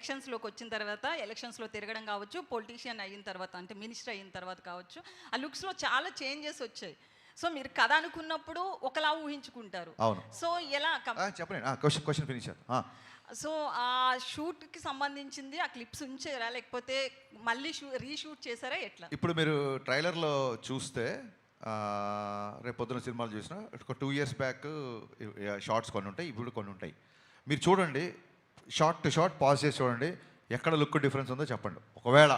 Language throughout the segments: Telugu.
ఎలక్షన్స్లోకి వచ్చిన తర్వాత ఎలక్షన్స్లో తిరగడం కావచ్చు, పొలిటీషియన్ అయిన తర్వాత అంటే మినిస్టర్ అయిన తర్వాత కావచ్చు, ఆ లుక్స్లో చాలా చేంజెస్ వచ్చాయి. సో మీరు కథ అనుకున్నప్పుడు ఒకలా ఊహించుకుంటారు. అవును. సో ఎలా చెప్పండి, క్వశ్చన్ ఫినిష్. సో ఆ షూట్కి సంబంధించింది ఆ క్లిప్స్ ఉంచారా, లేకపోతే మళ్ళీ రీషూట్ చేశారా, ఎట్లా? ఇప్పుడు మీరు ట్రైలర్లో చూస్తే రేపు పొద్దున సినిమాలు చూసినా ఒక 2 years బ్యాక్ షార్ట్స్ కొన్ని ఉంటాయి, ఇప్పుడు కొన్ని ఉంటాయి. మీరు చూడండి, షార్ట్ టు షార్ట్ పాజ్ చేసి చూడండి, ఎక్కడ లుక్ డిఫరెన్స్ ఉందో చెప్పండి. ఒకవేళ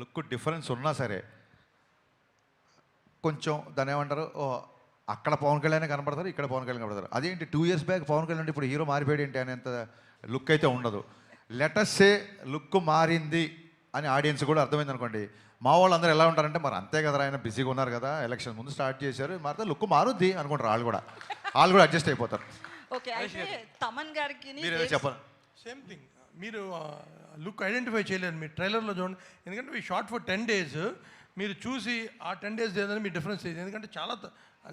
లుక్ డిఫరెన్స్ ఉన్నా సరే కొంచెం దాన్ని ఏమంటారు, అక్కడ పవన్ కళ్యాణ్ కనపడతారు, ఇక్కడ పవన్ కళ్యాణ్ కనపడతారు. అదేంటి 2 years బ్యాక్ పవన్ కళ్యాణ్ ఇప్పుడు హీరో మారిపోయాడు ఏంటి అనేంత లుక్ అయితే ఉండదు. లెటస్సే లుక్ మారింది అని ఆడియన్స్ కూడా అర్థమైంది అనుకోండి. మా వాళ్ళు అందరూ ఎలా ఉంటారంటే, మరి అంతే కదా, ఆయన బిజీగా ఉన్నారు కదా, ఎలక్షన్ ముందు స్టార్ట్ చేశారు, మారితే లుక్ మారుద్ది అనుకుంటారు. వాళ్ళు కూడా అడ్జస్ట్ అయిపోతారు. ఓకే, అయితే తమన్ గారికి చెప్పండి. సేమ్ థింగ్, మీరు లుక్ ఐడెంటిఫై చేయలేరు మీరు ట్రైలర్లో చూడండి. ఎందుకంటే మీ షార్ట్ ఫర్ 10 days మీరు చూసి ఆ 10 days ఏదని మీ డిఫరెన్స్ లేదు. ఎందుకంటే చాలా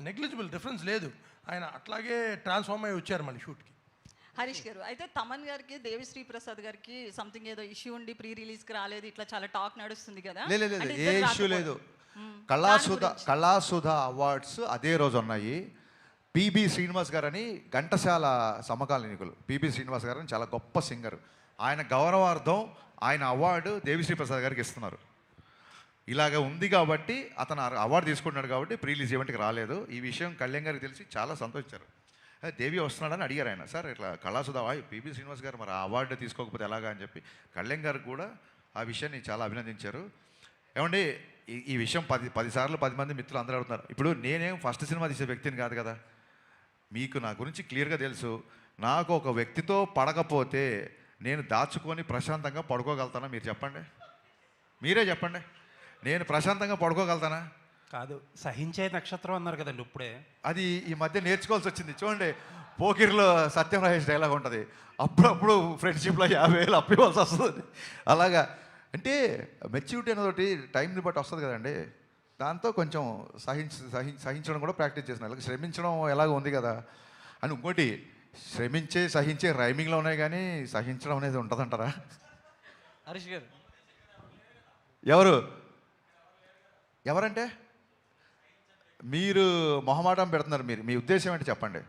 నెగ్లిజిబుల్ డిఫరెన్స్ లేదు. ఆయన అట్లాగే ట్రాన్స్ఫార్మ్ అయ్యి వచ్చారు మళ్ళీ షూట్కి. హరీష్ గారు, అయితే తమన్ గారికి దేవిశ్రీ ప్రసాద్ గారికి సంథింగ్ ఏదో ఇష్యూ ఉండి ప్రీ రిలీజ్కి రాలేదు, ఇట్లా చాలా టాక్ నడుస్తుంది కదా? లేదు, ఏ ఇష్యూ లేదు. కళాసుధ అవార్డ్స్ అదే రోజు ఉన్నాయి. పిబి శ్రీనివాస్ గారు అని ఘంటసాల సమకాలీనికులు, పిబి శ్రీనివాస్ గారు అని చాలా గొప్ప సింగర్. ఆయన గౌరవార్థం ఆయన అవార్డు దేవిశ్రీ ప్రసాద్ గారికి ఇస్తున్నారు. ఇలాగ ఉంది కాబట్టి అతను అవార్డు తీసుకుంటున్నాడు కాబట్టి ప్రీ రిలీజ్ ఈవెంట్కి రాలేదు. ఈ విషయం కళ్యాణ్ గారికి తెలిసి చాలా సంతోషించారు. దేవి వస్తున్నాడని అడిగారు ఆయన. సార్ ఇట్లా కళాసుధ పిబి శ్రీనివాస్ గారు మరి ఆ అవార్డు తీసుకోకపోతే ఎలాగా అని చెప్పి కళ్యాణ్ గారు కూడా ఆ విషయాన్ని చాలా అభినందించారు. ఏమండి, ఈ విషయం 10 సార్లు 10 మంది మిత్రులు అందరూ అడుగుతున్నారు. ఇప్పుడు నేనేం ఫస్ట్ సినిమా తీసే వ్యక్తిని కాదు కదా, మీకు నా గురించి క్లియర్గా తెలుసు. నాకు ఒక వ్యక్తితో పడకపోతే నేను దాచుకొని ప్రశాంతంగా పడుకోగలుగుతానా? మీరు చెప్పండి, మీరే చెప్పండి. నేను ప్రశాంతంగా పడుకోగలుగుతానా? కాదు, సహించే నక్షత్రం అన్నారు కదండి ఇప్పుడే. అది ఈ మధ్య నేర్చుకోవాల్సి వచ్చింది. చూడండి, పోకిర్లో సత్యం రాజేష్ డైలాగ్ ఉంటుంది, అప్పుడప్పుడు ఫ్రెండ్షిప్లో 50,000 అప్పివ్వాల్సి వస్తుంది. అలాగా అంటే మెచ్యూరిటీ అనేది టైంని బట్టి వస్తుంది కదండి. దాంతో కొంచెం సహించడం కూడా ప్రాక్టీస్ చేసిన. అలాగే శ్రమించడం ఎలాగ ఉంది కదా అని. ఇంకోటి, సహించే రైమింగ్లో ఉన్నాయి కానీ సహించడం అనేది ఉంటుందంటారా? హరీష్ గారు ఎవరంటే మీరు మొహమాటం పెడుతున్నారు. మీ ఉద్దేశం ఏంటి చెప్పండి.